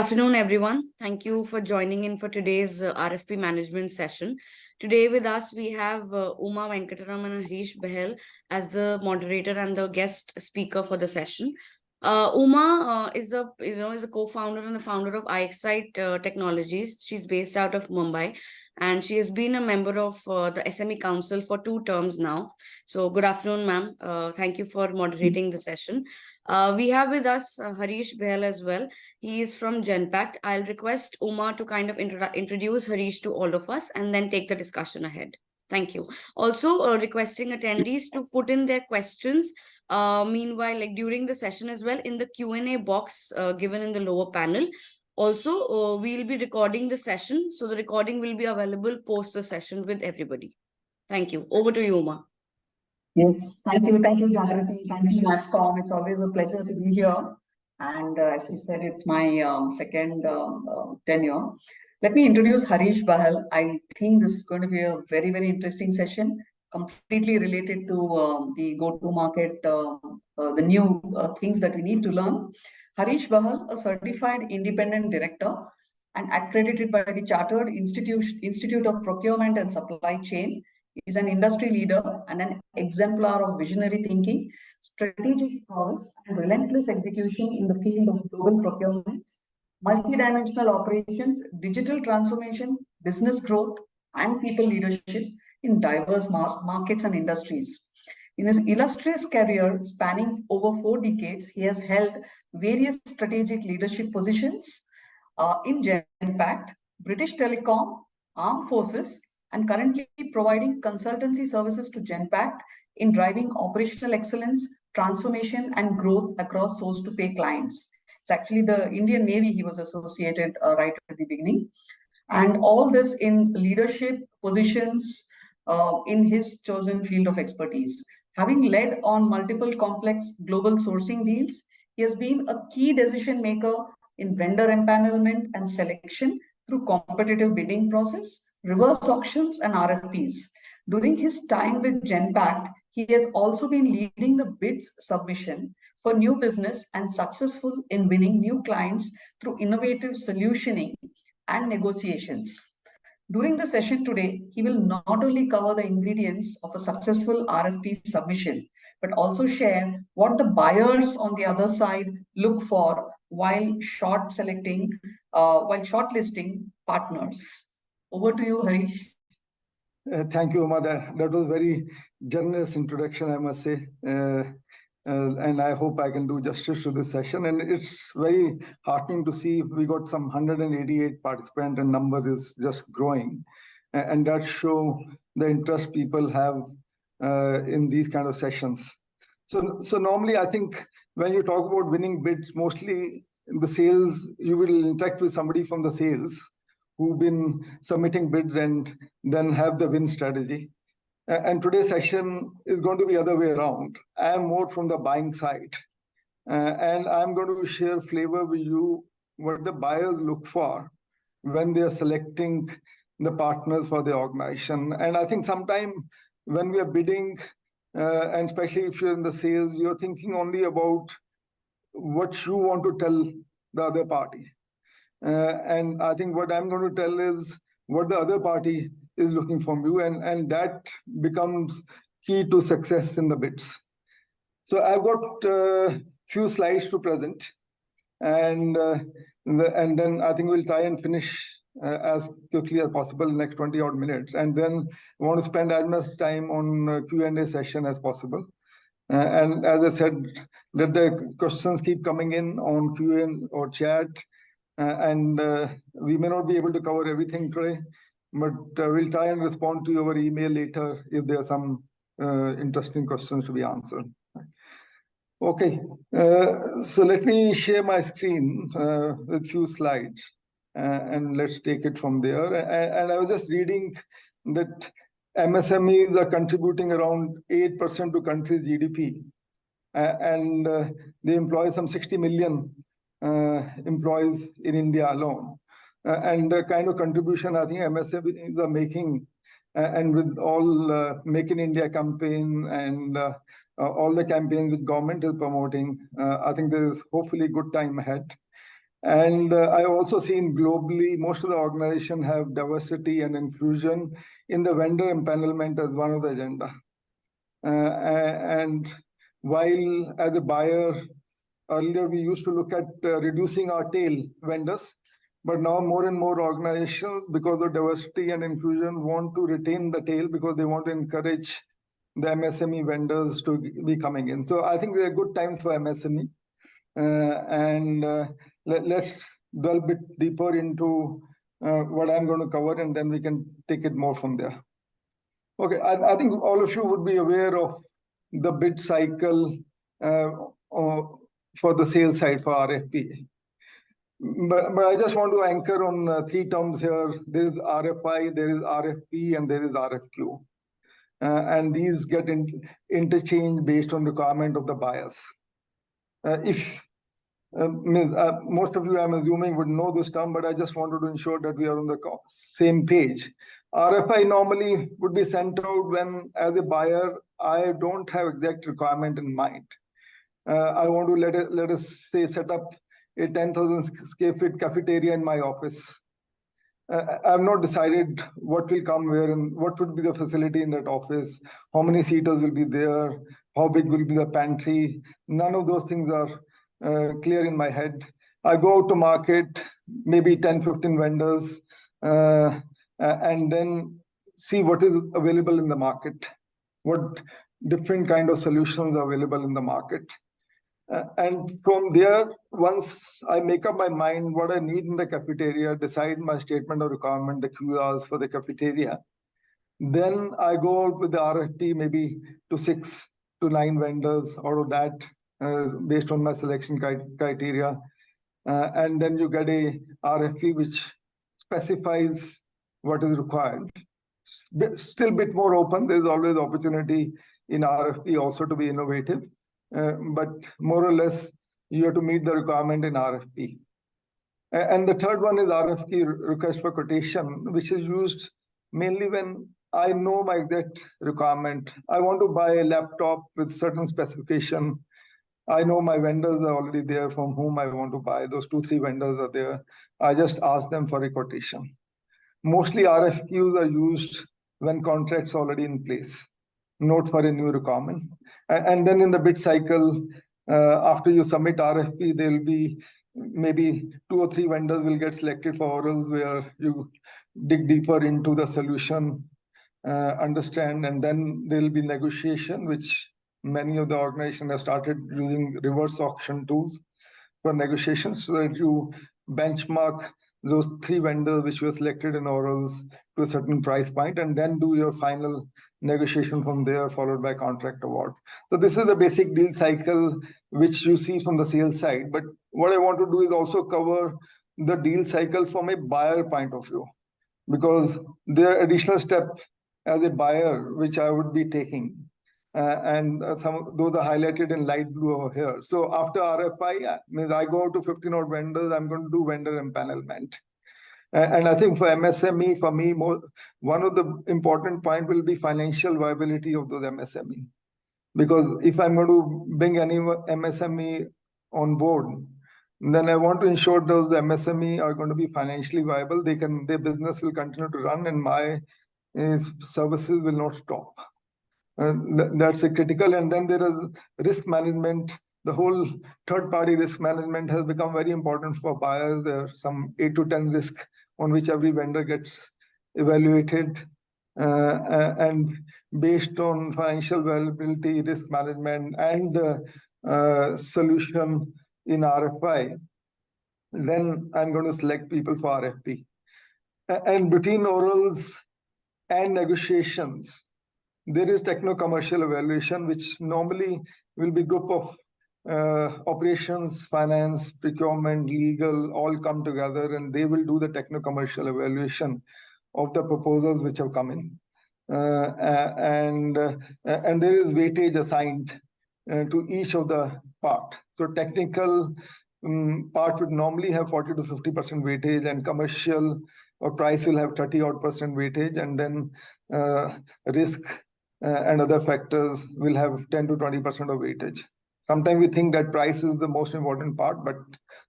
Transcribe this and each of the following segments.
Afternoon, everyone. Thank you for joining in for today's RFP management session. Today with us, we have Uma Venkatraman and Harish Bahl as the moderator and the guest speaker for the session. Uma is a co-founder and the founder of Ixsight Technologies. She's based out of Mumbai, and she has been a member of the SME Council for 2 terms now. So, good afternoon, ma'am. Thank you for moderating the session. We have with us Harish Bahl as well. He is from Genpact. I'll request Uma to kind of introduce Harish to all of us and then take the discussion ahead. Thank you. Also, requesting attendees to put in their questions. Meanwhile, like during the session as well, in the Q&A box given in the lower panel. Also, we'll be recording the session. So the recording will be available post the session with everybody. Thank you. Over to you, Uma. Yes, thank you, Jagrati. Thank you, NASCOM. It's always a pleasure to be here. And as she said, it's my second tenure. Let me introduce Harish Bahl. I think this is going to be a very, very interesting session, completely related to the go-to-market, the new things that we need to learn. Harish Bahl, a certified independent director and accredited by the Chartered Institute of Procurement and Supply Chain, is an industry leader and an exemplar of visionary thinking, strategic prowess, and relentless execution in the field of global procurement, multidimensional operations, digital transformation, business growth, and people leadership in diverse markets and industries. In his illustrious career spanning over 4 decades, he has held various strategic leadership positions in Genpact, British Telecom, Armed Forces, and currently providing consultancy services to Genpact in driving operational excellence, transformation, and growth across source-to-pay clients. It's actually the Indian Navy he was associated right at the beginning. And all this in leadership positions in his chosen field of expertise. Having led on multiple complex global sourcing deals, he has been a key decision maker in vendor empanelment and selection through competitive bidding process, reverse auctions, and RFPs. During his time with Genpact, he has also been leading the bids submission for new business and successful in winning new clients through innovative solutioning and negotiations. During the session today, he will not only cover the ingredients of a successful RFP submission, but also share what the buyers on the other side look for while shortlisting partners. Over to you, Harish. Thank you, Uma. That was very generous introduction, I must say. And I hope I can do justice to this session. And it's very heartening to see we got some 188 participants and number is just growing. And that shows the interest people have in these kind of sessions. So normally, I think when you talk about winning bids, mostly in the sales, you will interact with somebody from the sales who've been submitting bids and then have the win strategy. And today's session is going to be the other way around. I am more from the buying side. And I'm going to share flavor with you what the buyers look for when they are selecting the partners for the organization. And I think sometimes when we are bidding, and especially if you're in the sales, you're thinking only about what you want to tell the other party. And I think what I'm going to tell is what the other party is looking from you, and that becomes key to success in the bids. So I've got a few slides to present, and then I think we'll try and finish as quickly as possible in the next 20 odd minutes, and then I want to spend as much time on Q&A session as possible. And as I said, let the questions keep coming in on Q&A or chat, and we may not be able to cover everything today, but we'll try and respond to your email later if there are some interesting questions to be answered. Okay, so let me share my screen with a few slides, and let's take it from there. And I was just reading that MSMEs are contributing around 8% to country's GDP, and they employ some 60 million employees in India alone. And the kind of contribution I think MSMEs are making, and with all Make in India campaign and all the campaigns which government is promoting, I think there is hopefully good time ahead. And I also seen globally, most of the organizations have diversity and inclusion in the vendor empanelment as one of the agenda. And while as a buyer, earlier we used to look at reducing our tail vendors, but now more and more organizations, because of diversity and inclusion, want to retain the tail because they want to encourage the MSME vendors to be coming in. So I think there are good times for MSME. Let's delve a bit deeper into what I'm going to cover, and then we can take it more from there. Okay, I think all of you would be aware of the bid cycle for the sales side for RFP. But I just want to anchor on three terms here. There is RFI, there is RFP, and there is RFQ. And these get interchanged based on requirement of the buyers. Most of you, I'm assuming, would know this term, but I just wanted to ensure that we are on the same page. RFI normally would be sent out when, as a buyer, I don't have exact requirement in mind. I want to let us say set up a 10,000 square feet cafeteria in my office. I've not decided what will come where and what would be the facility in that office, how many seaters will be there, how big will be the pantry. None of those things are clear in my head. I go out to market, maybe 10, 15 vendors, and then see what is available in the market, what different kind of solutions are available in the market. And from there, once I make up my mind what I need in the cafeteria, decide my statement of requirement, the QRs for the cafeteria, then I go out with the RFP maybe to 6 to 9 vendors out of that, based on my selection criteria. And then you get a RFP which specifies what is required. Still a bit more open. There's always opportunity in RFP also to be innovative. But more or less, you have to meet the requirement in RFP. And the third one is RFQ, request for quotation, which is used mainly when I know my exact requirement. I want to buy a laptop with certain specification. I know my vendors are already there from whom I want to buy. Those 2-3 vendors are there. I just ask them for a quotation. Mostly RFQs are used when contracts are already in place, not for a new requirement. And then in the bid cycle, after you submit RFP, there will be maybe 2 or 3 vendors will get selected for orals where you dig deeper into the solution, understand, and then there will be negotiation, which many of the organizations have started using reverse auction tools for negotiations so that you benchmark those 3 vendors which were selected in orals to a certain price point, and then do your final negotiation from there, followed by contract award. So this is a basic deal cycle which you see from the sales side. But what I want to do is also cover the deal cycle from a buyer point of view, because there are additional steps as a buyer which I would be taking. And some of those are highlighted in light blue over here. So after RFI, means I go to 15 odd vendors, I'm going to do vendor empanelment. And I think for MSME, for me, one of the important point will be financial viability of those MSME. Because if I'm going to bring any MSME on board, then I want to ensure those MSME are going to be financially viable. Their business will continue to run, and my services will not stop. That's a critical. And then there is risk management. The whole third-party risk management has become very important for buyers. There are some 8 to 10 risks on which every vendor gets evaluated. And based on financial viability, risk management, and solution in RFI, then I'm going to select people for RFP. And between orals and negotiations, there is techno-commercial evaluation, which normally will be group of operations, finance, procurement, legal, all come together, and they will do the techno-commercial evaluation of the proposals which have come in. And there is weightage assigned to each of the part. So technical part would normally have 40 to 50% weightage, and commercial or price will have 30 odd % weightage, and then risk and other factors will have 10 to 20% of weightage. Sometimes we think that price is the most important part, but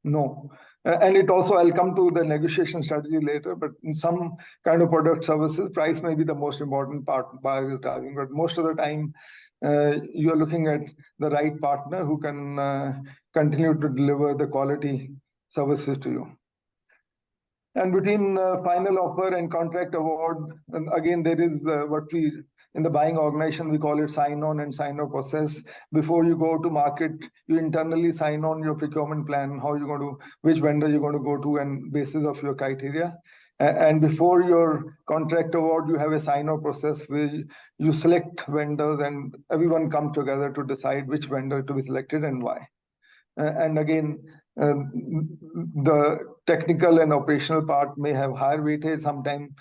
no. And it also, I'll come to the negotiation strategy later, but in some kind of product services, price may be the most important part buyer is driving. But most of the time, you're looking at the right partner who can continue to deliver the quality services to you. And between final offer and contract award, and again, there is what we, in the buying organization, we call it sign-on and sign-off process. Before you go to market, you internally sign on your procurement plan, how you're going to, which vendor you're going to go to, and basis of your criteria. And before your contract award, you have a sign-off process where you select vendors and everyone comes together to decide which vendor to be selected and why. And again, the technical and operational part may have higher weightage. Sometimes,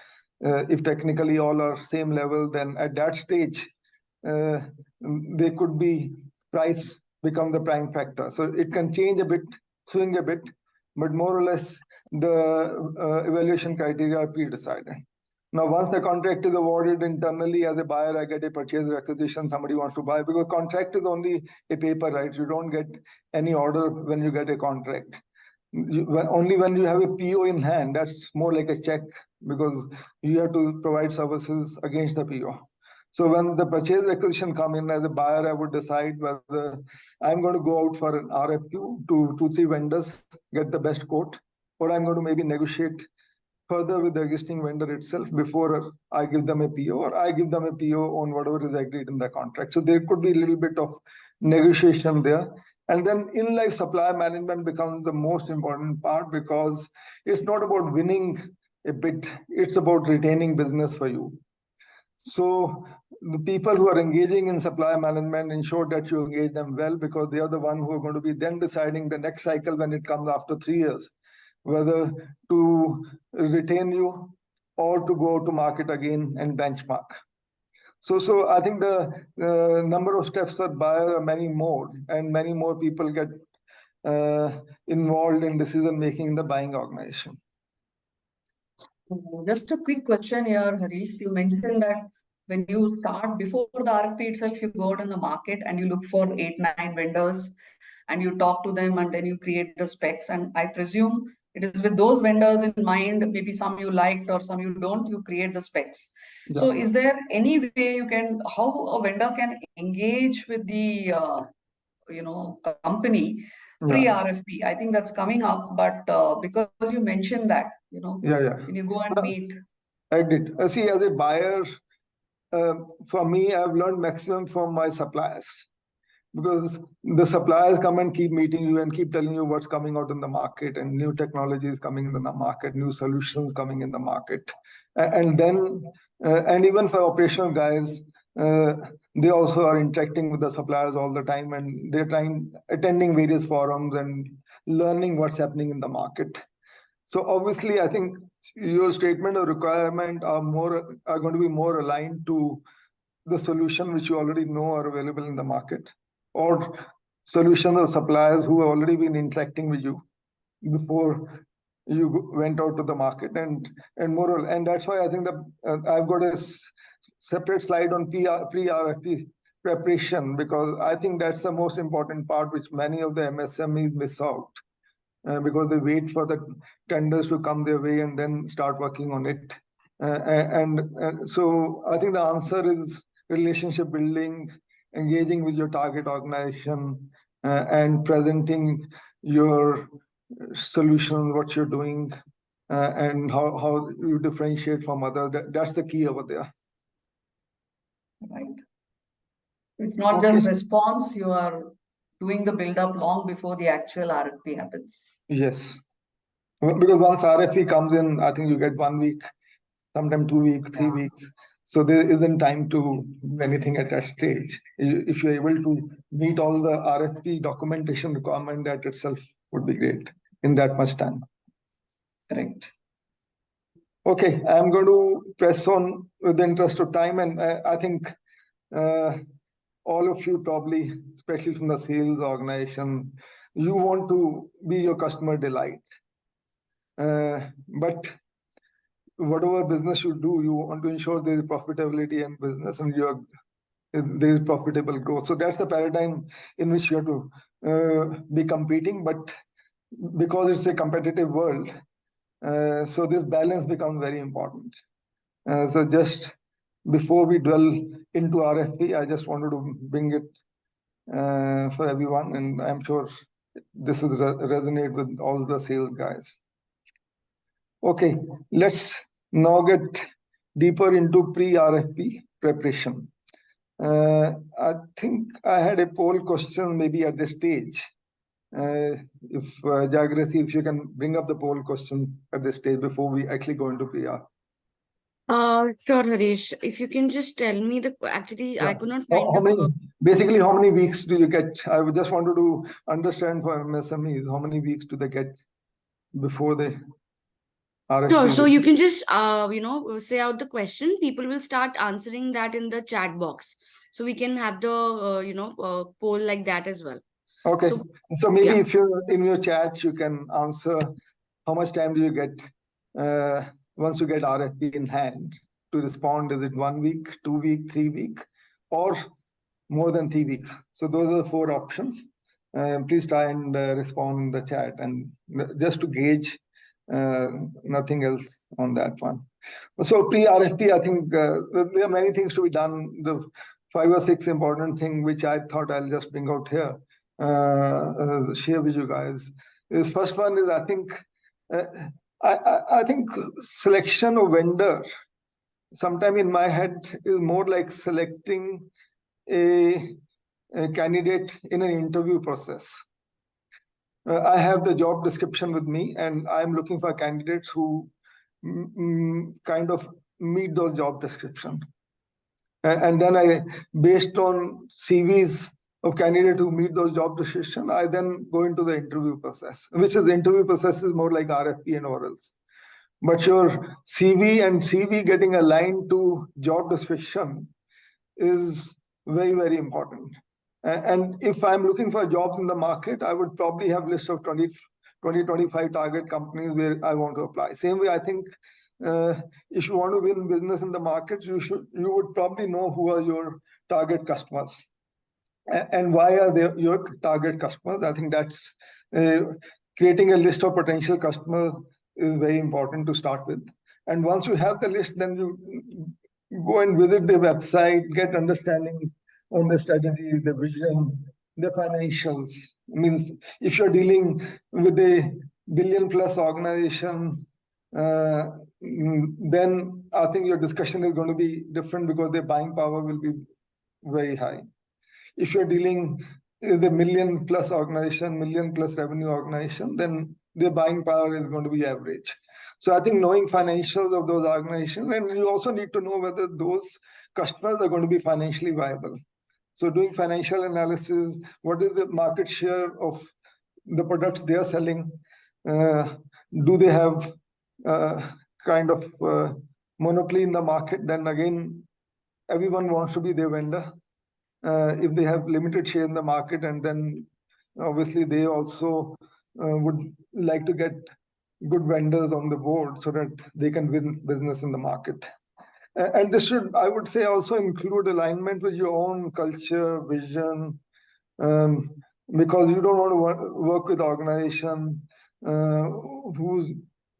if technically all are same level, then at that stage, they could be price become the prime factor. So it can change a bit, swing a bit, but more or less the evaluation criteria are pre-decided. Now, once the contract is awarded internally, as a buyer, I get a purchase requisition, somebody wants to buy, because contract is only a paper, right? You don't get any order when you get a contract. Only when you have a PO in hand, that's more like a check, because you have to provide services against the PO. So when the purchase requisition come in, as a buyer, I would decide whether I'm going to go out for an RFQ to 2-3 vendors, get the best quote, or I'm going to maybe negotiate further with the existing vendor itself before I give them a PO, or I give them a PO on whatever is agreed in the contract. So there could be a little bit of negotiation there. And then in-life supply management becomes the most important part, because it's not about winning a bid, it's about retaining business for you. So the people who are engaging in supply management, ensure that you engage them well, because they are the one who are going to be then deciding the next cycle when it comes after 3 years, whether to retain you or to go to market again and benchmark. So I think the number of steps that buyer are many more, and many more people get involved in decision making in the buying organization. Just a quick question here, Harish. You mentioned that when you start before the RFP itself, you go out in the market and you look for 8-9 vendors and you talk to them, and then you create the specs. And I presume it is with those vendors in mind, maybe some you liked or some you don't, you create the specs. Yeah. So is there any way you can, how a vendor can engage with the, company pre-RFP? I think that's coming up, but because you mentioned that, when you go and meet. I did. See, as a buyer, for me, I've learned maximum from my suppliers, because the suppliers come and keep meeting you and keep telling you what's coming out in the market, and new technologies coming in the market, new solutions coming in the market. And then, and even for operational guys, they also are interacting with the suppliers all the time, and they're attending various forums and learning what's happening in the market. So obviously, I think your statement of requirement are going to be more aligned to the solution which you already know are available in the market, or solutions or suppliers who have already been interacting with you before you went out to the market, and more. And that's why I think that I've got a separate slide on pre-RFP preparation, because I think that's the most important part, which many of the MSMEs miss out. Because they wait for the tenders to come their way and then start working on it. And so I think the answer is relationship building, engaging with your target organization, and presenting your solution, what you're doing, and how you differentiate from others. That's the key over there. Right. It's not just response, you are doing the build-up long before the actual RFP happens. Yes. Because once RFP comes in, I think you get 1 week, sometimes 2 weeks, 3 weeks. So there isn't time to do anything at that stage. If you're able to meet all the RFP documentation requirement, that itself would be great in that much time. Correct. Okay, I'm going to press on with the interest of time, and I think all of you probably, especially from the sales organization, you want to be your customer delight. But whatever business you do, you want to ensure there is profitability in business, and there is profitable growth. So that's the paradigm in which you have to be competing. But because it's a competitive world. So this balance becomes very important. So just before we dwell into RFP, I just wanted to bring it for everyone, and I'm sure this will resonate with all the sales guys. Okay, let's now get deeper into pre-RFP preparation. I think I had a poll question maybe at this stage. If Jagrati, if you can bring up the poll question at this stage before we actually go into PR. Sure, Harish. If you can just tell me actually, I could not find basically, how many weeks do you get? I just wanted to understand for MSMEs, how many weeks do they get before they RFP? Sure. So you can just, say out the question. People will start answering that in the chat box. So we can have the, poll like that as well. Okay. So maybe yeah. if you're in your chat, you can answer how much time do you get once you get RFP in hand to respond? Is it 1 week, 2 week, 3 week, or more than 3 weeks? So those are the 4 options. Please try and respond in the chat, and just to gauge, nothing else on that one. So pre-RFP, I think there are many things to be done. The 5 or 6 important things which I thought I'll just bring out here, share with you guys. Is first one is I think I think selection of vendor sometime in my head is more like selecting a candidate in an interview process. I have the job description with me, and I'm looking for candidates who kind of meet those job description. And then I, based on CVs of candidates who meet those job description, I then go into the interview process, which is the interview process is more like RFP and orals. But your CV getting aligned to job description is very, very important. And if I'm looking for jobs in the market, I would probably have a list of 25 target companies where I want to apply. Same way, I think if you want to win business in the market, you would probably know who are your target customers and why are they your target customers. I think that's creating a list of potential customers is very important to start with. And once you have the list, then you go and visit the website, get understanding on the strategy, the vision, the financials. Means if you're dealing with a billion-plus organization, then I think your discussion is going to be different because their buying power will be very high. If you're dealing with a million-plus organization, million-plus revenue organization, then their buying power is going to be average. So I think knowing financials of those organizations, and you also need to know whether those customers are going to be financially viable. So doing financial analysis, what is the market share of the products they are selling? Do they have kind of monopoly in the market? Then again, everyone wants to be their vendor. If they have limited share in the market, and then obviously they also would like to get good vendors on the board so that they can win business in the market. And this should, I would say, also include alignment with your own culture, vision, because you don't want to work with organization whose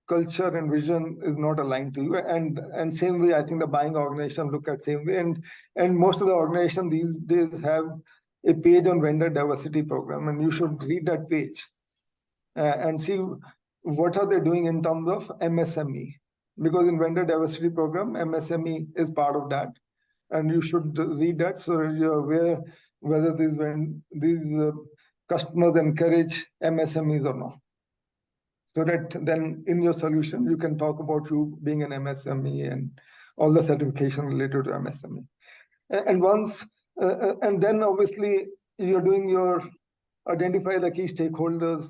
culture and vision is not aligned to you. And same way, I think the buying organization look at same way. And most of the organization these days have a page on vendor diversity program, and you should read that page and see what are they doing in terms of MSME. Because in vendor diversity program, MSME is part of that, and you should read that so you're aware whether these customers encourage MSMEs or not. So that then in your solution, you can talk about you being an MSME and all the certification related to MSME. And once, and then obviously you're doing your identify the key stakeholders,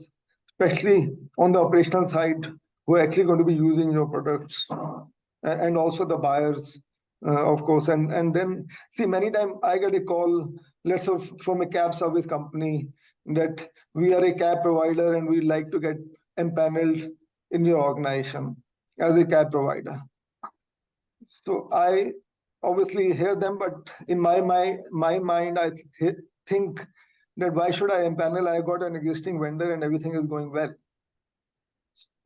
especially on the operational side, who are actually going to be using your products, and also the buyers, of course. And then see, many times I get a call, let's say from a cab service company, that we are a cab provider and we'd like to get empaneled in your organization as a cab provider. So I obviously hear them, but in my mind, I think that why should I empanel? I got an existing vendor and everything is going well.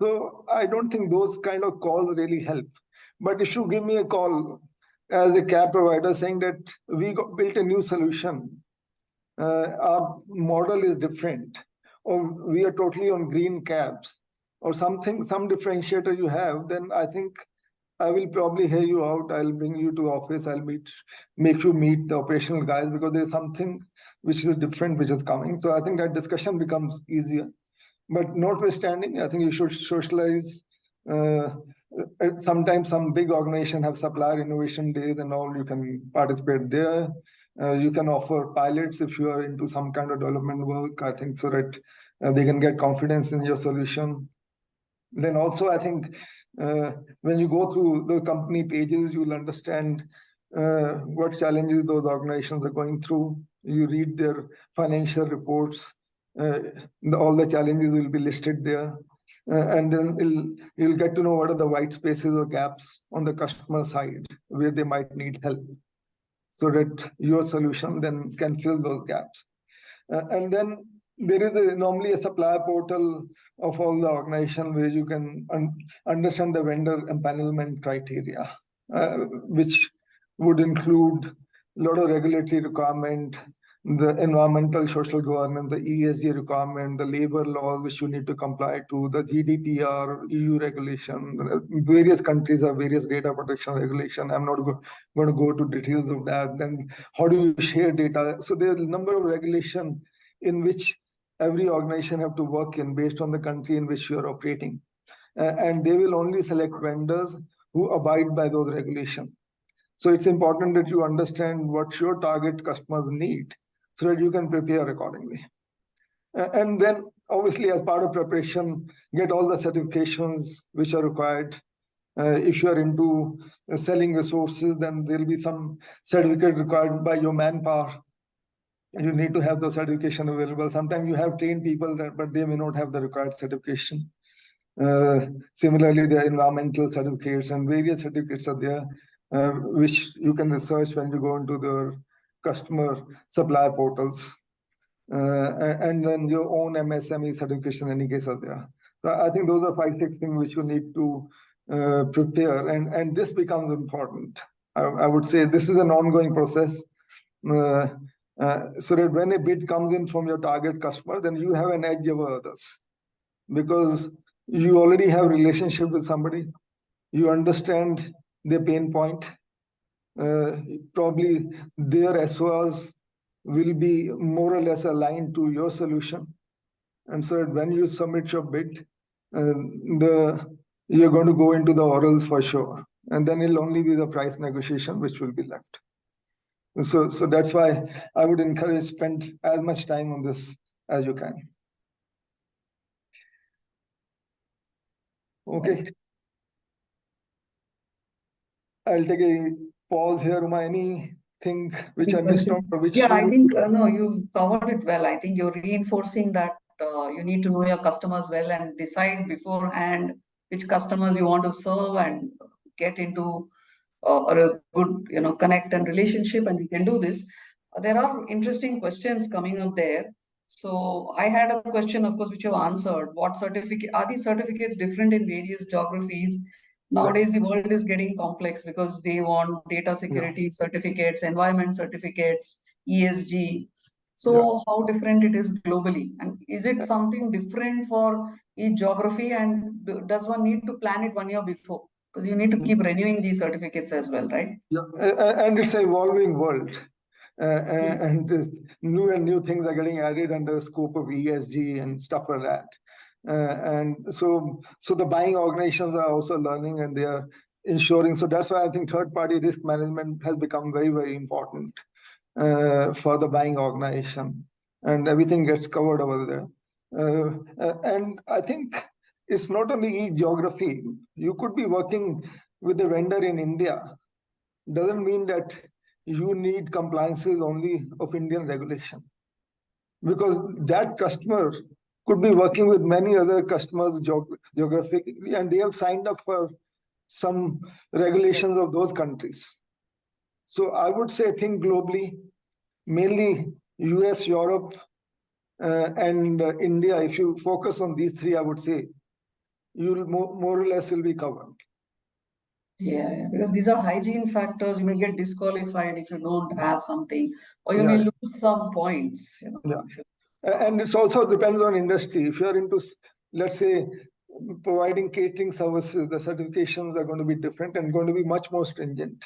So I don't think those kind of calls really help. But if you give me a call as a cab provider saying that built a new solution, our model is different, or we are totally on green cabs, or something, some differentiator you have, then I think I will probably hear you out. I'll bring you to office. Make you meet the operational guys, because there's something which is different, which is coming. So I think that discussion becomes easier. But notwithstanding, I think you should socialize. Sometimes some big organization have supplier innovation days and all. You can participate there. You can offer pilots if you are into some kind of development work, I think, so that they can get confidence in your solution. Then also, I think when you go through the company pages, you'll understand what challenges those organizations are going through. You read their financial reports. All the challenges will be listed there. And then you'll get to know what are the white spaces or gaps on the customer side where they might need help, so that your solution then can fill those gaps. And then there is normally a supplier portal of all the organization where you can understand the vendor empanelment criteria, which would include a lot of regulatory requirement, the environmental social governance, the ESG requirement, the labor laws which you need to comply to, the GDPR, EU regulation. Various countries have various data protection regulation. I'm not going to go to details of that. Then how do you share data? So there's a number of regulation in which every organization have to work in based on the country in which you are operating. And they will only select vendors who abide by those regulations. So it's important that you understand what your target customers need, so that you can prepare accordingly. And then obviously, as part of preparation, get all the certifications which are required. If you are into selling resources, then there'll be some certificate required by your manpower. You need to have the certification available. Sometimes you have trained people, but they may not have the required certification. Similarly, there are environmental certificates and various certificates are there, which you can research when you go into the customer supplier portals. And then your own MSME certification, in any case, are there. So I think those are 5-6 things which you need to prepare, and this becomes important. I would say this is an ongoing process, so that when a bid comes in from your target customer, then you have an edge over others, because you already have relationship with somebody, you understand their pain point. Probably their SOAs will be more or less aligned to your solution. And so when you submit your bid, you're going to go into the orals for sure. And then it'll only be the price negotiation which will be left. So that's why I would encourage spend as much time on this as you can. Okay. I'll take a pause here. Uma, anything which I missed out? Yeah, I think no, you've covered it well. I think you're reinforcing that you need to know your customers well and decide beforehand which customers you want to serve and get into a good, connect and relationship, and we can do this. There are interesting questions coming up there. So I had a question, of course, which you answered. What certificate are these certificates different in various geographies? Nowadays, the world is getting complex because they want data security certificates, environment certificates, ESG. So how different it is globally? And is it something different for each geography? And does one need to plan it 1 year before? Because you need to keep renewing these certificates as well, right? Yeah, and it's an evolving world. And new things are getting added under the scope of ESG and stuff like that. And so the buying organizations are also learning, and they are ensuring. So that's why I think third-party risk management has become very, very important for the buying organization, and everything gets covered over there. And I think it's not only each geography. You could be working with a vendor in India. Doesn't mean that you need compliances only of Indian regulation, because that customer could be working with many other customers geographically, and they have signed up for some regulations of those countries. So I would say think globally, mainly US, Europe, and India. If you focus on these three, I would say you'll more or less will be covered. Yeah, because these are hygiene factors. You may get disqualified if you don't have something, or you may Yeah. lose some points. You know, Yeah. if you- And it's also depends on industry. If you're into, let's say, providing catering services, the certifications are going to be different and going to be much more stringent.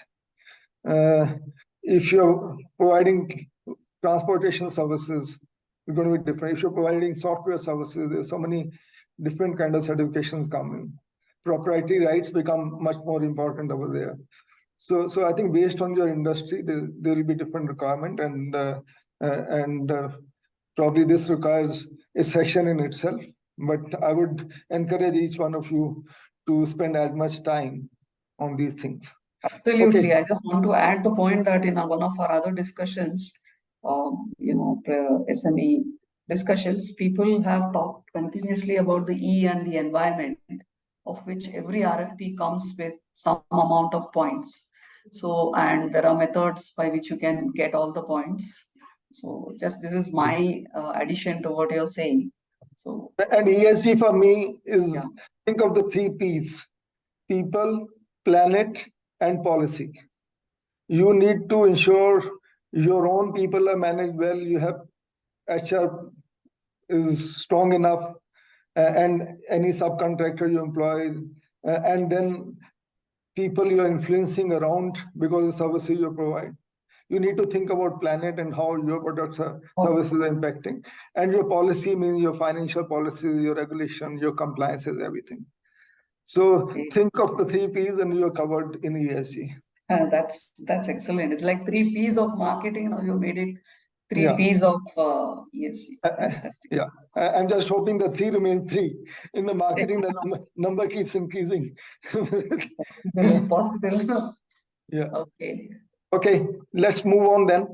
If you're providing transportation services, it's going to be different. If you're providing software services, there's so many different kind of certifications come in. Proprietary rights become much more important over there. So I think based on your industry, there will be different requirement, and probably this requires a session in itself. But I would encourage each one of you to spend as much time on these things. Absolutely. Okay. I just want to add the point that in one of our other discussions, SME discussions, people have talked continuously about the E and the environment, of which every RFP comes with some amount of points. So, and there are methods by which you can get all the points. So, just this is my addition to what you're saying. So, And ESG for me is, yeah. think of the 3 P's: people, planet, and policy. You need to ensure your own people are managed well. You have HR is strong enough, and any subcontractor you employ, and then people you are influencing around because of the services you provide. You need to think about planet and how your products or services are impacting. And your policy means your financial policies, your regulation, your compliances, everything. So think of the 3 P's and you're covered in ESG. That's excellent. It's like 3 P's of marketing. Now you made it 3 Yeah. P's of ESG. Fantastic. Yeah, I'm just hoping the 3 remains 3. In the marketing, the number keeps increasing. Possible. Yeah. Okay. Okay, let's move on then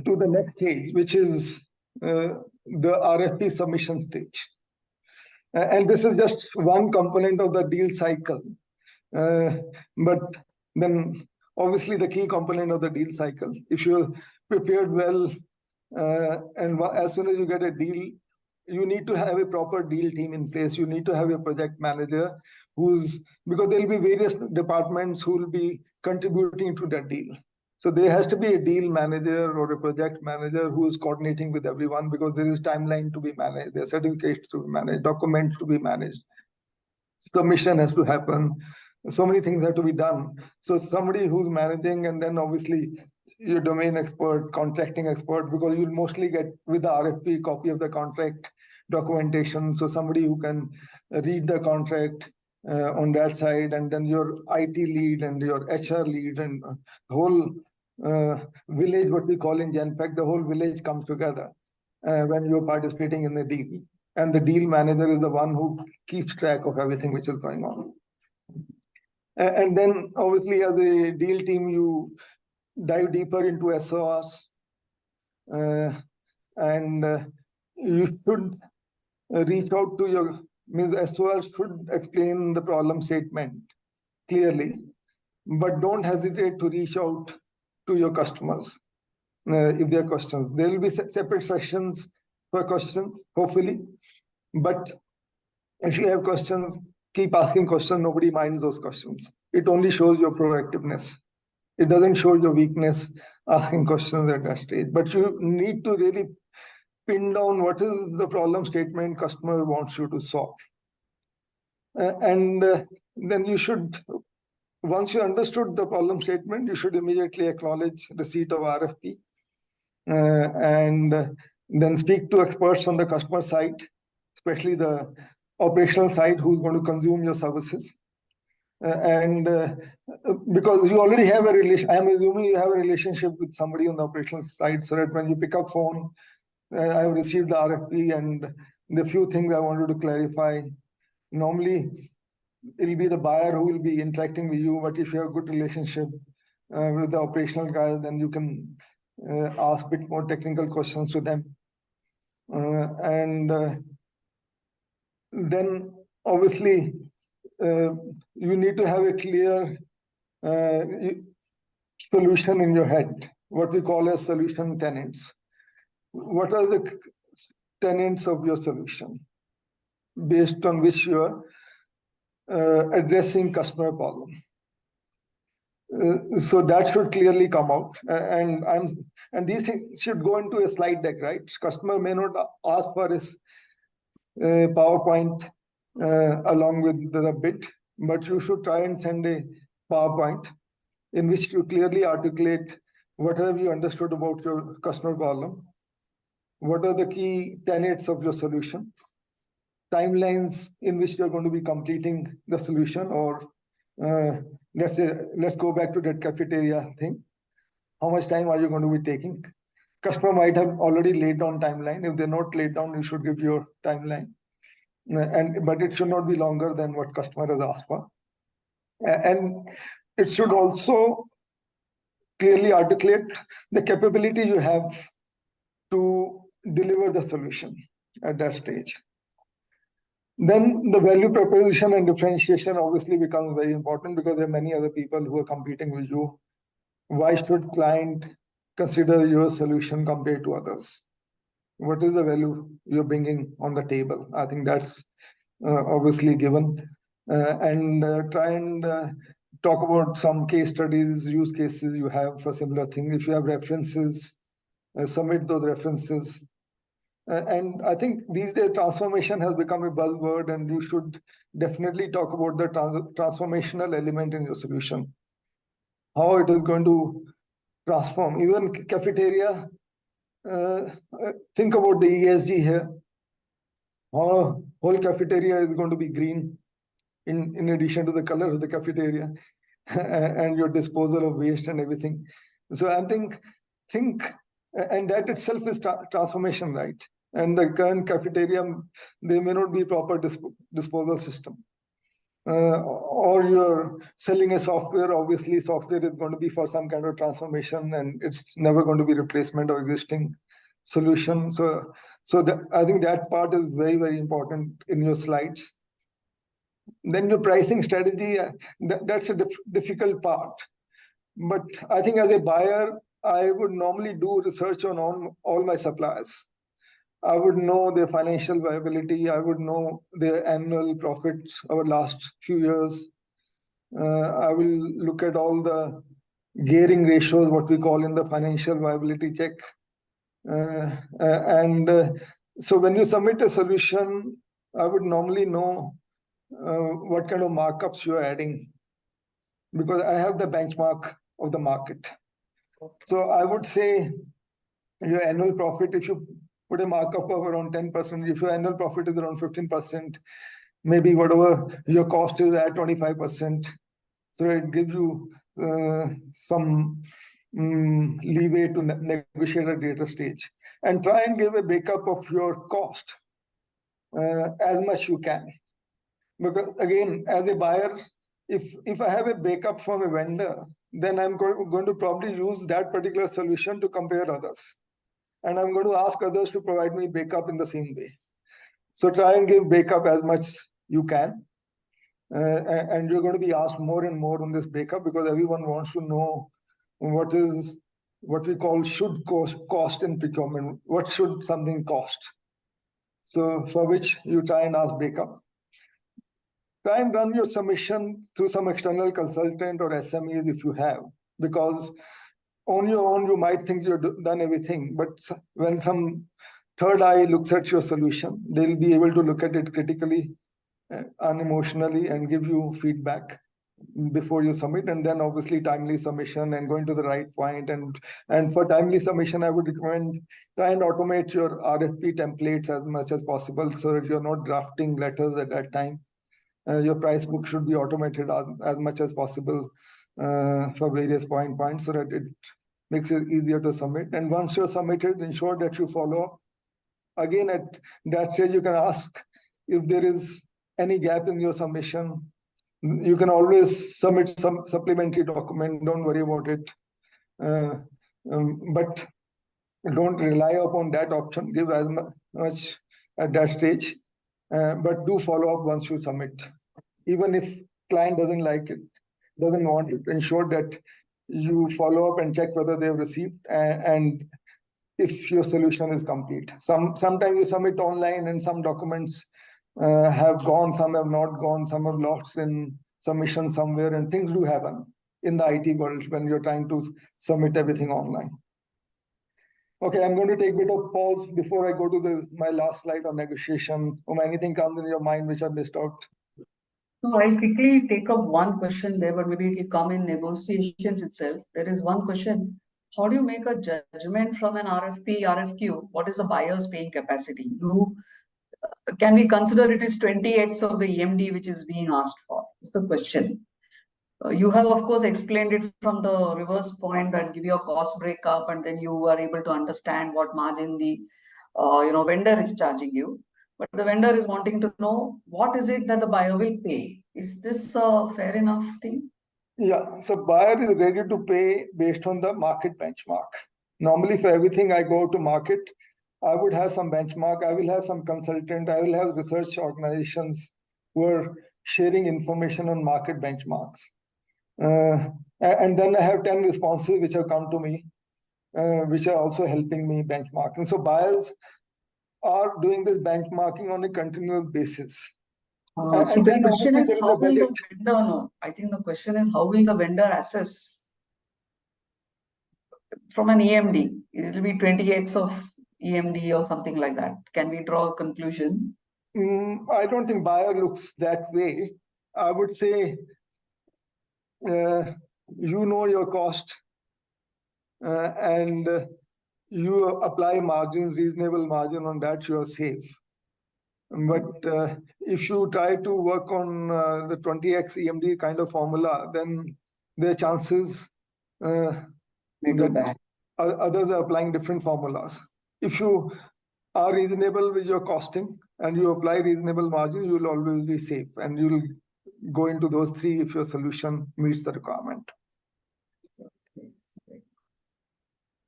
to the next stage, which is the RFP submission stage. And this is just one component of the deal cycle. But then obviously the key component of the deal cycle. If you're prepared well, and as soon as you get a deal, you need to have a proper deal team in place. You need to have a project manager because there will be various departments who will be contributing to that deal. So there has to be a deal manager or a project manager who is coordinating with everyone, because there is timeline to be managed, there are certificates to be managed, documents to be managed, submission has to happen. So many things have to be done. So somebody who's managing, and then obviously your domain expert, contracting expert, because you'll mostly get with the RFP copy of the contract documentation. So somebody who can read the contract on that side, and then your IT lead and your HR lead and the whole village, what we call in Genpact, the whole village comes together when you're participating in the deal. And the deal manager is the one who keeps track of everything which is going on. And then obviously as a deal team, you dive deeper into SORs, and you should reach out to your, SOR should explain the problem statement clearly, but don't hesitate to reach out to your customers if there are questions. There will be separate sessions for questions, hopefully. But if you have questions, keep asking questions. Nobody minds those questions. It only shows your proactiveness. It doesn't show your weakness asking questions at that stage. But you need to really pin down what is the problem statement customer wants you to solve. And then you should, once you understood the problem statement, you should immediately acknowledge receipt of RFP, and then speak to experts on the customer side, especially the operational side who's going to consume your services. Because you already have a relation, I'm assuming you have a relationship with somebody on the operational side, so that when you pick up phone, I have received the RFP and the few things I wanted to clarify. Normally, it'll be the buyer who will be interacting with you, but if you have a good relationship with the operational guys, then you can ask a bit more technical questions to them. Then obviously, you need to have a clear solution in your head, what we call as solution tenants. What are the tenants of your solution? based on which you are addressing customer problem. So that should clearly come out, and these things should go into a slide deck, right? Customer may not ask for his PowerPoint along with the bit, but you should try and send a PowerPoint in which you clearly articulate whatever you understood about your customer problem, what are the key tenets of your solution, timelines in which you're going to be completing the solution, or let's go back to that cafeteria thing. How much time are you going to be taking? Customer might have already laid down timeline. If they're not laid down, you should give your timeline. But it should not be longer than what customer has asked for. And it should also clearly articulate the capability you have to deliver the solution at that stage. Then the value proposition and differentiation obviously becomes very important because there are many other people who are competing with you. Why should client consider your solution compared to others? What is the value you're bringing on the table? I think that's obviously given. Try and talk about some case studies, use cases you have for similar things. If you have references, submit those references. And I think these days transformation has become a buzzword, and you should definitely talk about the transformational element in your solution. How it is going to transform. Even cafeteria, think about the ESG here. How whole cafeteria is going to be green in addition to the color of the cafeteria and your disposal of waste and everything. So I think, and that itself is transformation, right? And the current cafeteria, there may not be proper disposal system. Or you're selling a software, obviously software is going to be for some kind of transformation, and it's never going to be replacement of existing solution. So I think that part is very, very important in your slides. Then your pricing strategy, that's a difficult part. But I think as a buyer, I would normally do research on all my suppliers. I would know their financial viability. I would know their annual profits over last few years. I will look at all the gearing ratios, what we call in the financial viability check. So when you submit a solution, I would normally know what kind of markups you're adding, because I have the benchmark of the market. Okay. So I would say your annual profit, if you put a markup of around 10%, if your annual profit is around 15%, maybe whatever your cost is at 25%. So it gives you some leeway to negotiate at later stage, and try and give a breakup of your cost as much you can. Because again, as a buyer, if I have a breakup from a vendor, then I'm going to probably use that particular solution to compare others. And I'm going to ask others to provide me breakup in the same way. So try and give breakup as much you can. And you're going to be asked more and more on this breakup, because everyone wants to know what we call should cost in procurement. What should something cost? So for which you try and ask breakup. Try and run your submission through some external consultant or SMEs if you have, because on your own, you might think you've done everything, but when some third eye looks at your solution, they'll be able to look at it critically, unemotionally, and give you feedback before you submit. And then obviously timely submission and going to the right point. And for timely submission, I would recommend try and automate your RFP templates as much as possible, so that you're not drafting letters at that time. Your price book should be automated as much as possible for various points, so that it makes it easier to submit. And once you're submitted, ensure that you follow up. Again, at that stage, you can ask if there is any gap in your submission. You can always submit some supplementary document. Don't worry about it. But don't rely upon that option. Give as much at that stage. But do follow up once you submit. Even if client doesn't like it, doesn't want it, ensure that you follow up and check whether they've received and if your solution is complete. Sometimes you submit online and some documents have gone, some have not gone, some have lost in submission somewhere, and things do happen in the IT world when you're trying to submit everything online. Okay, I'm going to take a bit of pause before I go to my last slide on negotiation. Anything comes in your mind which I missed out? So I'll quickly take up one question there, but maybe it will come in negotiations itself. There is one question. How do you make a judgment from an RFP, RFQ? What is the buyer's paying capacity? Can we consider it is 20x of the EMD which is being asked for? Is the question. You have, of course, explained it from the reverse point and give you a cost breakup, and then you are able to understand what margin the vendor is charging you. But the vendor is wanting to know what is it that the buyer will pay. Is this a fair enough thing? Yeah, so buyer is ready to pay based on the market benchmark. Normally, for everything I go to market, I would have some benchmark, I will have some consultant, I will have research organizations who are sharing information on market benchmarks. And then I have 10 responses which have come to me, which are also helping me benchmark. And so buyers are doing this benchmarking on a continuous basis. So the question is, how will the vendor know? I think the question is, how will the vendor assess from an EMD? It will be 20x of EMD or something like that. Can we draw a conclusion? I don't think buyer looks that way. I would say, you know your cost and you apply margins, reasonable margin on that, you are safe. But if you try to work on the 20x EMD kind of formula, then there are chances that others are applying different formulas. If you are reasonable with your costing and you apply reasonable margin, you will always be safe, and you will go into those three if your solution meets the requirement.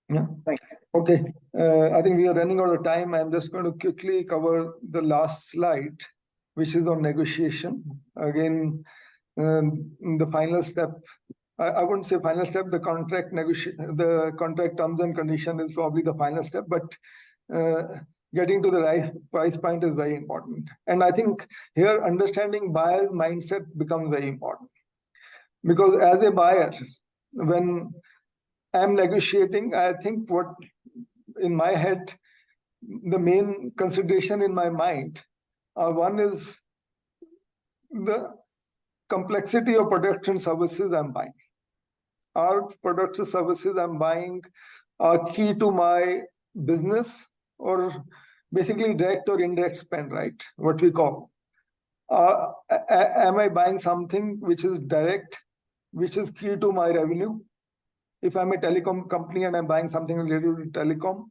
Yeah. Right. Okay. I think we are running out of time. I'm just going to quickly cover the last slide, which is on negotiation. Again, the final step. I wouldn't say final step. The contract terms and condition is probably the final step, but getting to the right price point is very important. And I think here understanding buyer's mindset becomes very important, because as a buyer, when I'm negotiating, I think what in my head, the main consideration in my mind, one is the complexity of products and services I'm buying. Are products and services I'm buying are key to my business, or basically direct or indirect spend, right? What we call. Am I buying something which is direct, which is key to my revenue? If I'm a telecom company and I'm buying something related to telecom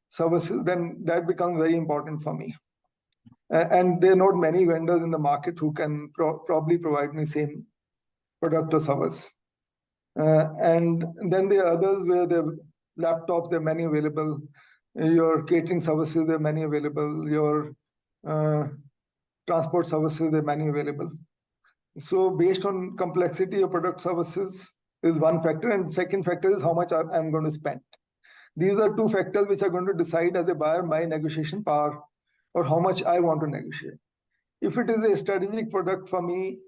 services, then that becomes very important for me. And there are not many vendors in the market who can probably provide me same product or service. And then there are others where the laptops, there are many available. Your catering services, there are many available. Your transport services, there are many available. So based on complexity of product services is one factor, and second factor is how much I'm going to spend. These are two factors which are going to decide as a buyer my negotiation power, or how much I want to negotiate. If it is a strategic product for me,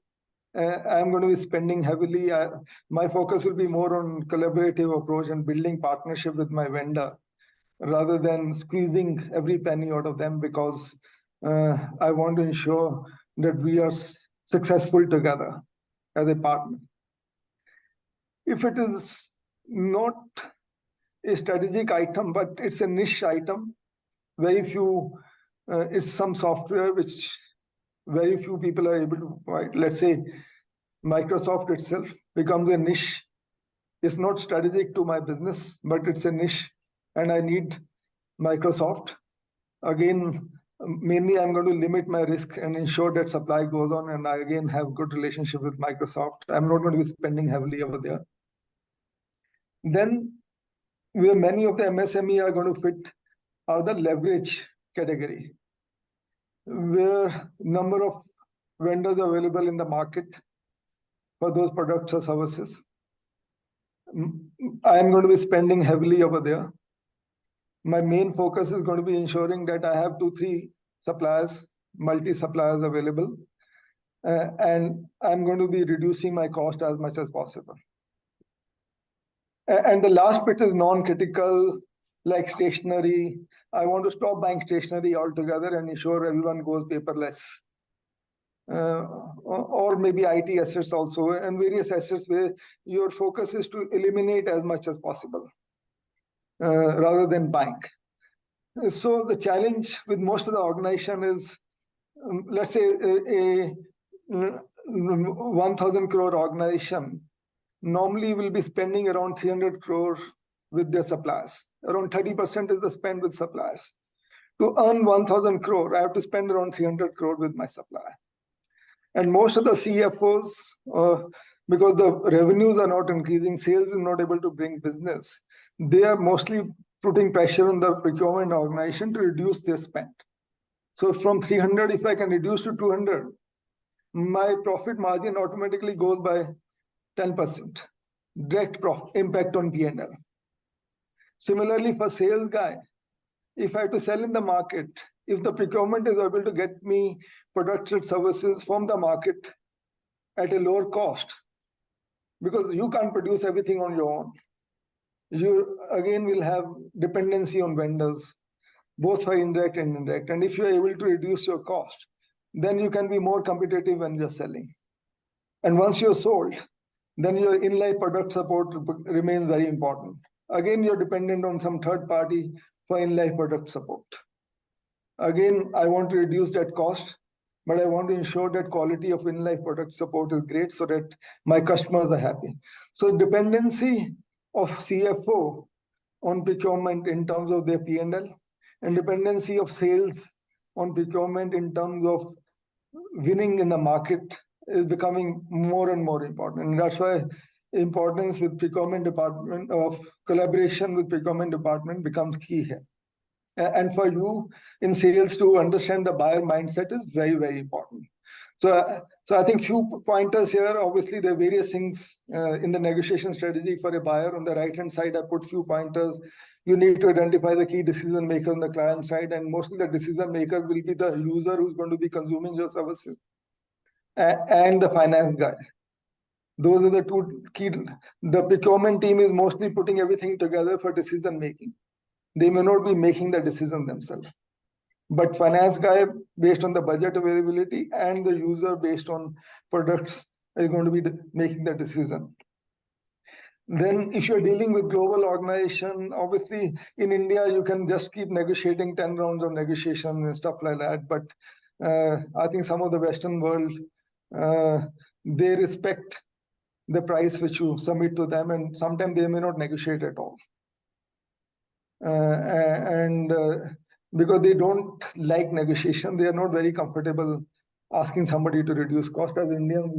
I'm going to be spending heavily. My focus will be more on collaborative approach and building partnership with my vendor, rather than squeezing every penny out of them, because I want to ensure that we are successful together as a partner. If it is not a strategic item, but it's a niche item, very few, it's some software which very few people are able to provide. Let's say Microsoft itself becomes a niche. It's not strategic to my business, but it's a niche, and I need Microsoft. Again, mainly I'm going to limit my risk and ensure that supply goes on, and I again have good relationship with Microsoft. I'm not going to be spending heavily over there. Then where many of the MSME are going to fit are the leverage category, where number of vendors available in the market for those products or services. I am going to be spending heavily over there. My main focus is going to be ensuring that I have 2-3 suppliers multi-suppliers available. And I'm going to be reducing my cost as much as possible. And the last bit is non-critical, like stationery. I want to stop buying stationery altogether and ensure everyone goes paperless. Or maybe IT assets also, and various assets where your focus is to eliminate as much as possible rather than buying. So the challenge with most of the organization is, let's say a 1,000 crore organization normally will be spending around 300 crore with their suppliers. Around 30% is the spend with suppliers. To earn 1,000 crore, I have to spend around 300 crore with my supplier. And most of the CFOs, because the revenues are not increasing, sales is not able to bring business, they are mostly putting pressure on the procurement organization to reduce their spend. So from 300, if I can reduce to 200, my profit margin automatically goes by 10%, direct profit impact on P&L. Similarly, for sales guy, if I have to sell in the market, if the procurement is able to get me products and services from the market at a lower cost, because you can't produce everything on your own, you again will have dependency on vendors, both for indirect and indirect. And if you're able to reduce your cost, then you can be more competitive when you're selling. And once you're sold, then your in-life product support remains very important. Again, you're dependent on some third party for in-life product support. Again, I want to reduce that cost, but I want to ensure that quality of in-life product support is great so that my customers are happy. So dependency of CFO on procurement in terms of their P&L, and dependency of sales on procurement in terms of winning in the market is becoming more and more important. And that's why importance with procurement department of collaboration with procurement department becomes key here. And for you in sales to understand the buyer mindset is very, very important. So I think few pointers here. Obviously, there are various things in the negotiation strategy for a buyer. On the right-hand side, I put few pointers. You need to identify the key decision maker on the client side, and mostly the decision maker will be the user who's going to be consuming your services and the finance guy. Those are the two key. The procurement team is mostly putting everything together for decision making. They may not be making the decision themselves, but finance guy, based on the budget availability, and the user based on products, are going to be making the decision. Then if you're dealing with global organization, obviously in India, you can just keep negotiating 10 rounds of negotiation and stuff like that. But I think some of the Western world, they respect the price which you submit to them, and sometimes they may not negotiate at all. Because they don't like negotiation, they are not very comfortable asking somebody to reduce cost. As Indians,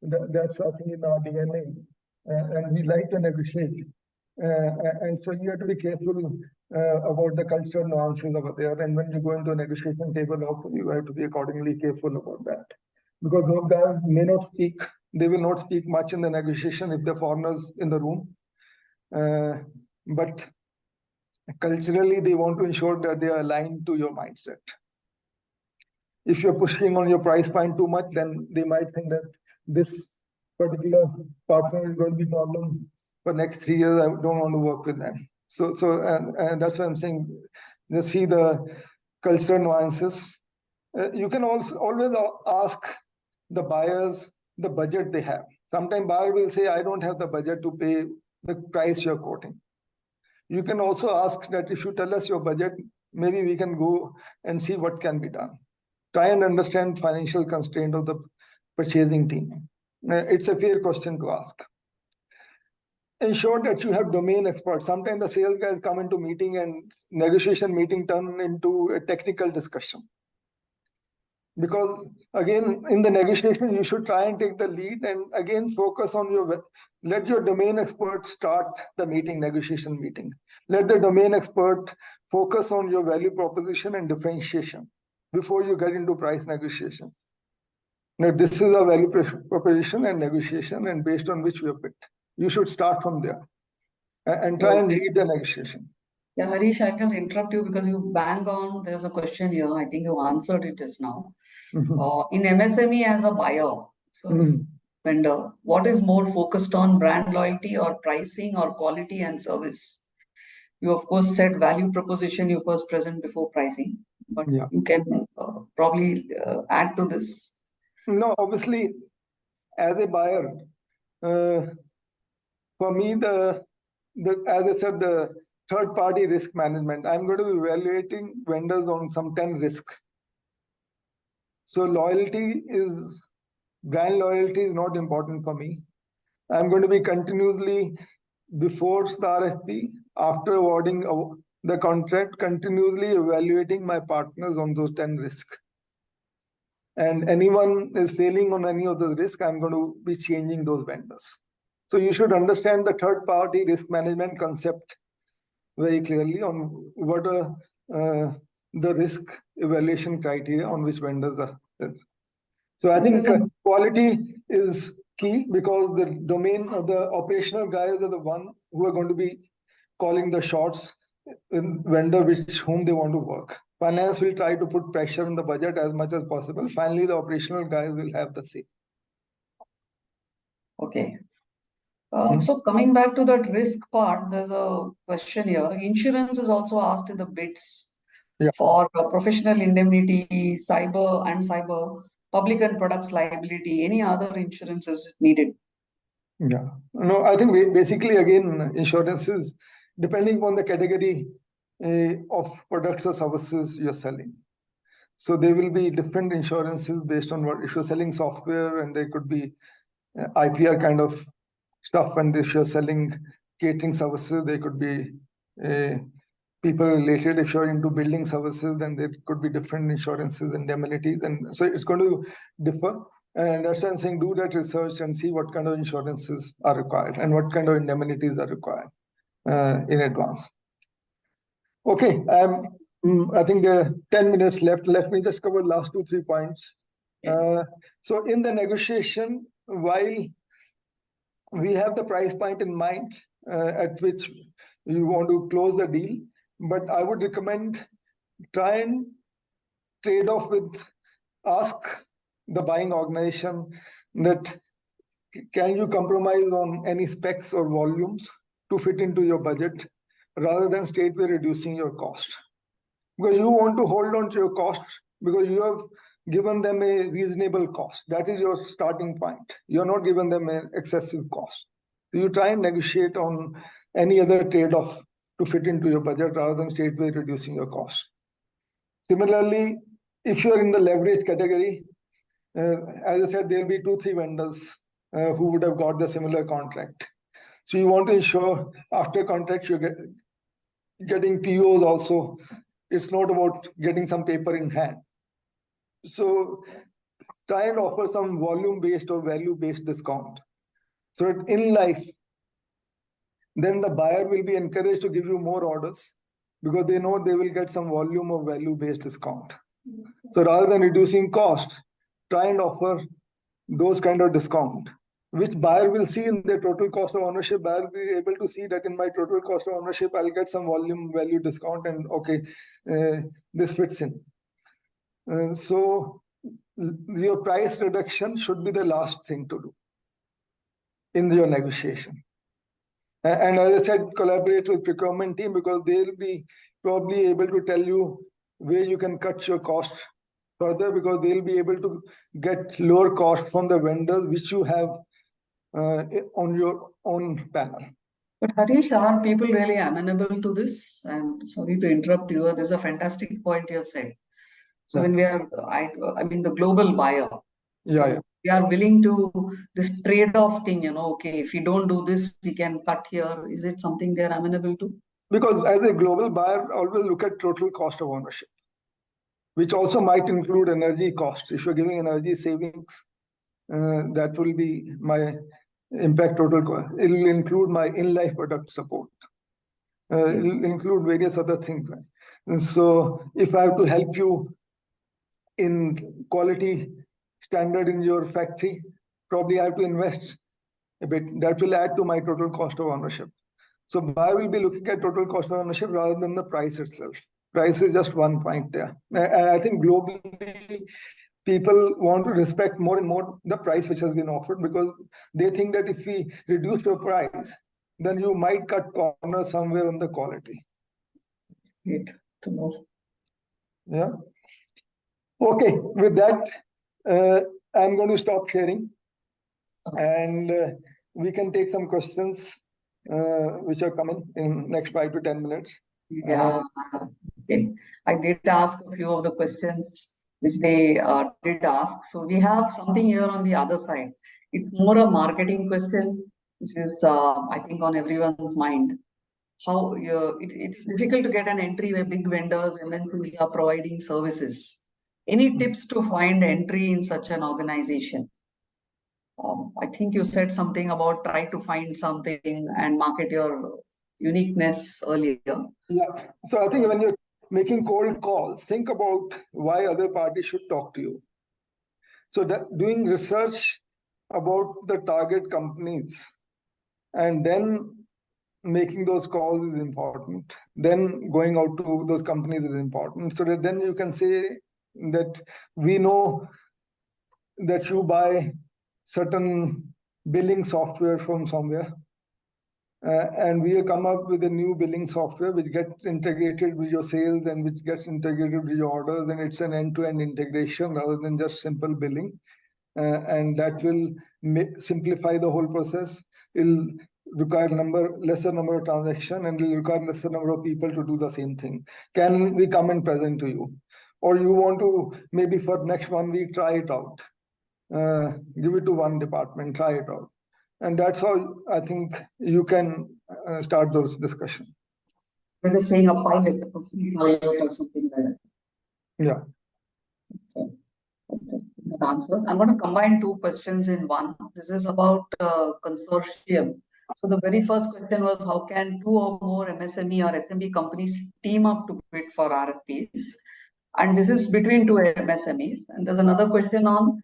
that's something in our DNA, and we like to negotiate. And so you have to be careful about the cultural nuances over there. And when you go into a negotiation table, also you have to be accordingly careful about that, because those guys may not speak. They will not speak much in the negotiation if they're foreigners in the room. But culturally, they want to ensure that they are aligned to your mindset. If you're pushing on your price point too much, then they might think that this particular partner is going to be problem for next 3 years. I don't want to work with them. And that's what I'm saying. You see the cultural nuances. You can also always ask the buyers the budget they have. Sometimes buyer will say, I don't have the budget to pay the price you're quoting. You can also ask that if you tell us your budget, maybe we can go and see what can be done. Try and understand financial constraint of the purchasing team. It's a fair question to ask. Ensure that you have domain experts. Sometimes the sales guys come into meeting and negotiation meeting turn into a technical discussion. Because again, in the negotiation, you should try and take the lead and again focus on let your domain expert start the meeting, negotiation meeting. Let the domain expert focus on your value proposition and differentiation before you get into price negotiation. Now, this is a value proposition and negotiation, and based on which we have picked. You should start from there and try and lead the negotiation. Yeah, Harish, I'll just interrupt you because you bang on. There's a question here. I think you answered it just now. In MSME as a buyer, so vendor, what is more focused on, brand loyalty or pricing or quality and service? You of course said value proposition you first present before pricing, but Yeah. you can probably add to this. No, obviously, as a buyer, for me, as I said, the third party risk management, I'm going to be evaluating vendors on some 10 risks. So brand loyalty is not important for me. I'm going to be continuously, before the RFP, after awarding the contract, continuously evaluating my partners on those 10 risks. And anyone is failing on any of the risk, I'm going to be changing those vendors. So you should understand the third party risk management concept very clearly on what are the risk evaluation criteria on which vendors are. So I think quality is key because the domain of the operational guys are the one who are going to be calling the shots in vendor whom they want to work. Finance will try to put pressure on the budget as much as possible. Finally, the operational guys will have the say. Okay. So coming back to that risk part, there's a question here. Insurance is also asked in the bids for professional indemnity, cyber, public and products liability. Any other insurances needed? Yeah. No, I think basically, again, insurances, depending on the category of products or services you're selling. So there will be different insurances based on what, if you're selling software, and there could be IPR kind of stuff, and if you're selling catering services, there could be people related. If you're into building services, then there could be different insurances, indemnities, and so it's going to differ. And that's why I'm saying do that research and see what kind of insurances are required and what kind of indemnities are required in advance. Okay, I think there are 10 minutes left. Let me just cover last 2-3 points. So in the negotiation, while we have the price point in mind at which you want to close the deal, but I would recommend try and trade off with, ask the buying organization that can you compromise on any specs or volumes to fit into your budget rather than straightway reducing your cost. Because you want to hold on to your cost because you have given them a reasonable cost. That is your starting point. You're not giving them an excessive cost. So you try and negotiate on any other trade-off to fit into your budget rather than straightway reducing your cost. Similarly, if you're in the leverage category, as I said, there'll be 2-3 vendors who would have got the similar contract. So you want to ensure after contract you're getting POs also. It's not about getting some paper in hand. So try and offer some volume-based or value-based discount. So in life, then the buyer will be encouraged to give you more orders because they know they will get some volume or value-based discount. So rather than reducing cost, try and offer those kind of discount, which buyer will see in their total cost of ownership. Buyer will be able to see that in my total cost of ownership, I'll get some volume value discount, and okay, this fits in. So your price reduction should be the last thing to do in your negotiation. And as I said, collaborate with procurement team because they'll be probably able to tell you where you can cut your cost further because they'll be able to get lower cost from the vendors which you have on your own panel. But Harish, are people really amenable to this? I'm sorry to interrupt you. This is a fantastic point you have said. So when we are, I mean, the global buyer. So we are willing to this trade-off thing, okay, if you don't do this, we can cut here. Is it something they are amenable to? Because as a global buyer, always look at total cost of ownership, which also might include energy costs. If you're giving energy savings, that will be my impact total cost. It will include my in-life product support. It will include various other things. And so if I have to help you in quality standard in your factory, probably I have to invest a bit. That will add to my total cost of ownership. So buyer will be looking at total cost of ownership rather than the price itself. Price is just one point there. And I think globally, people want to respect more and more the price which has been offered, because they think that if we reduce your price, then you might cut corners somewhere on the quality. Great to know. Yeah. Okay, with that, I'm going to stop sharing, and we can take some questions which are coming in next 5 to 10 minutes. Yeah. Okay. I did ask a few of the questions which they did ask. So we have something here on the other side. It's more a marketing question, which is, I think, on everyone's mind. How it's difficult to get an entry where big vendors, MNCs are providing services. Any tips to find entry in such an organization? I think you said something about try to find something and market your uniqueness earlier. Yeah. So I think when you're making cold calls, think about why other parties should talk to you. So that doing research about the target companies and then making those calls is important. Then going out to those companies is important, so that then you can say that we know that you buy certain billing software from somewhere, and we have come up with a new billing software which gets integrated with your sales and which gets integrated with your orders, and it's an end-to-end integration rather than just simple billing, and that will simplify the whole process. It'll require lesser number of transactions, and will require lesser number of people to do the same thing. Can we come and present to you? Or you want to maybe for next 1 week try it out, give it to one department, try it out, and that's how I think you can start those discussions. We're just saying a pilot, a free pilot or something like that. Yeah. Okay. That answers. I'm going to combine two questions in one. This is about consortium. So the very first question was, how can 2 or more MSME or SMB companies team up to bid for RFPs? And this is between 2 MSMEs. And there's another question on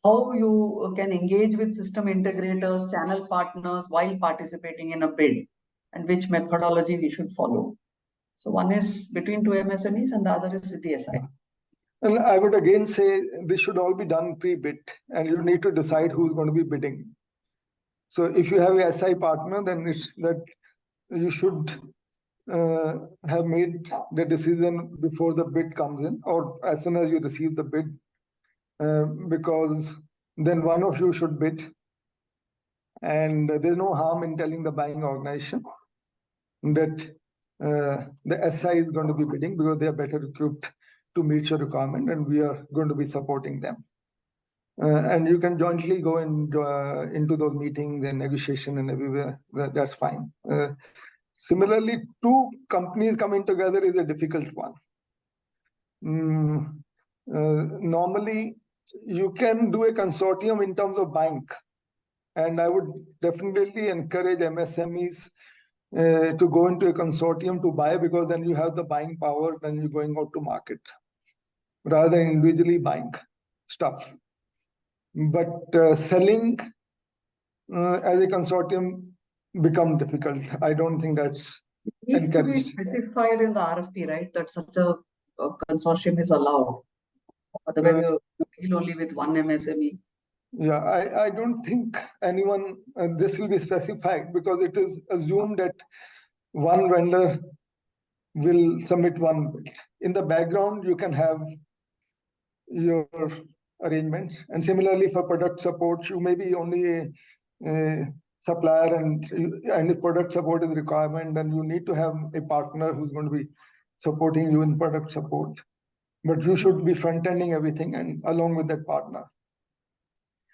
how you can engage with system integrators, channel partners while participating in a bid, and which methodology we should follow. So one is between 2 MSMEs and the other is with the SI. And I would again say this should all be done pre-bid, and you need to decide who's going to be bidding. So if you have a SI partner, then it's that you should have made the decision before the bid comes in, or as soon as you receive the bid, because then one of you should bid, and there's no harm in telling the buying organization that the SI is going to be bidding because they are better equipped to meet your requirement, and we are going to be supporting them. And you can jointly go into those meetings and negotiation and everywhere. That's fine. Similarly, 2 companies coming together is a difficult one. Normally, you can do a consortium in terms of bank, and I would definitely encourage MSMEs to go into a consortium to buy, because then you have the buying power when you're going out to market, rather than individually buying stuff. But selling as a consortium become difficult. I don't think that's encouraged. It needs to be specified in the RFP, right? That such a consortium is allowed. Otherwise, you deal only with one MSME. Yeah, I don't think anyone, this will be specified, because it is assumed that one vendor will submit one bid. In the background, you can have your arrangements. And similarly for product support, you may be only a supplier, and if product support is a requirement, then you need to have a partner who's going to be supporting you in product support. But you should be front-ending everything and along with that partner.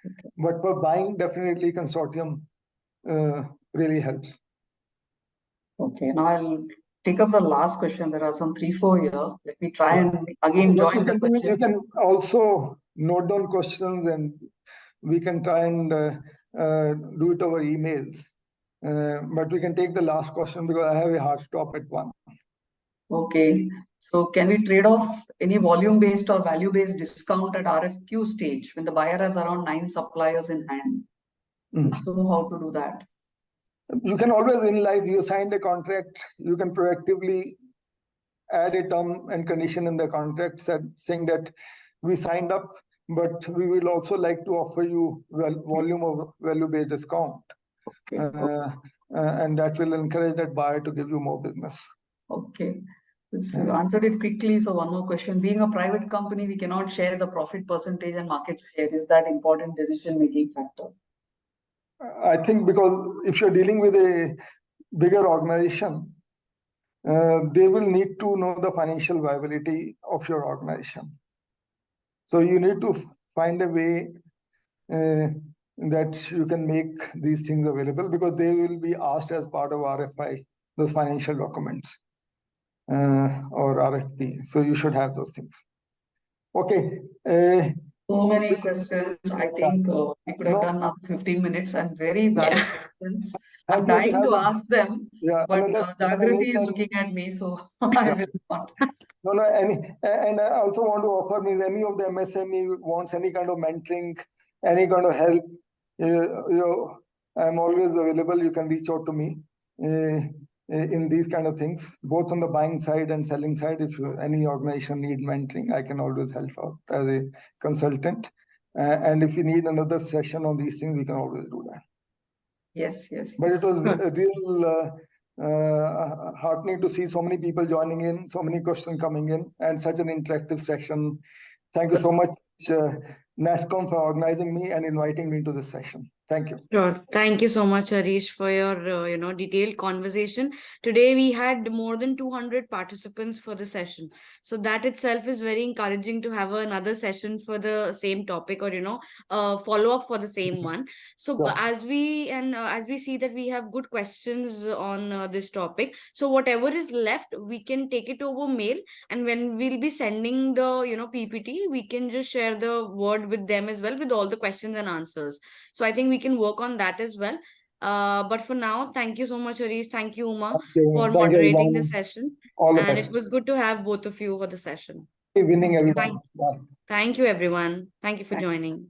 Okay. But for buying, definitely consortium really helps. Okay, now I'll take up the last question. There are some 3-4 here. Let me try and again join the questions. You can also note down questions, and we can try and do it over emails. But we can take the last question because I have a hard stop at 1. Okay. So can we trade off any volume-based or value-based discount at RFQ stage when the buyer has around 9 suppliers in hand? So how to do that? You can always in life, you signed a contract, you can proactively add a term and condition in the contract saying that we signed up, but we will also like to offer you volume of value-based discount. And that will encourage that buyer to give you more business. Okay. So you answered it quickly. So one more question. Being a private company, we cannot share the profit percentage and market share. Is that important decision-making factor? I think because if you're dealing with a bigger organization, they will need to know the financial viability of your organization. So you need to find a way that you can make these things available, because they will be asked as part of RFI, those financial documents or RFP. So you should have those things. Okay. So many questions. I think we could have done another 15 minutes and very valid questions. I'm dying to ask them, but Jagrati is looking at me, so I will not. No, and I also want to offer me any of the MSME wants any kind of mentoring, any kind of help. I'm always available. You can reach out to me in these kind of things, both on the buying side and selling side. If any organization need mentoring, I can always help out as a consultant. And if you need another session on these things, we can always do that. Yes. But it was a real heartening to see so many people joining in, so many questions coming in, and such an interactive session. Thank you so much, NASSCOM, for organizing me and inviting me to this session. Thank you. Sure. Thank you so much, Harish, for your detailed conversation. Today we had more than 200 participants for the session. So that itself is very encouraging to have another session for the same topic, or follow up for the same one. So as we see that we have good questions on this topic, so whatever is left, we can take it over mail, and when we'll be sending the PPT, we can just share the word with them as well with all the questions and answers. So I think we can work on that as well. But for now, thank you so much, Harish. Thank you, Uma, for moderating the session. All the and best. It was good to have both of you for the session. Winning everyone. Thank you, everyone. Thank you for joining.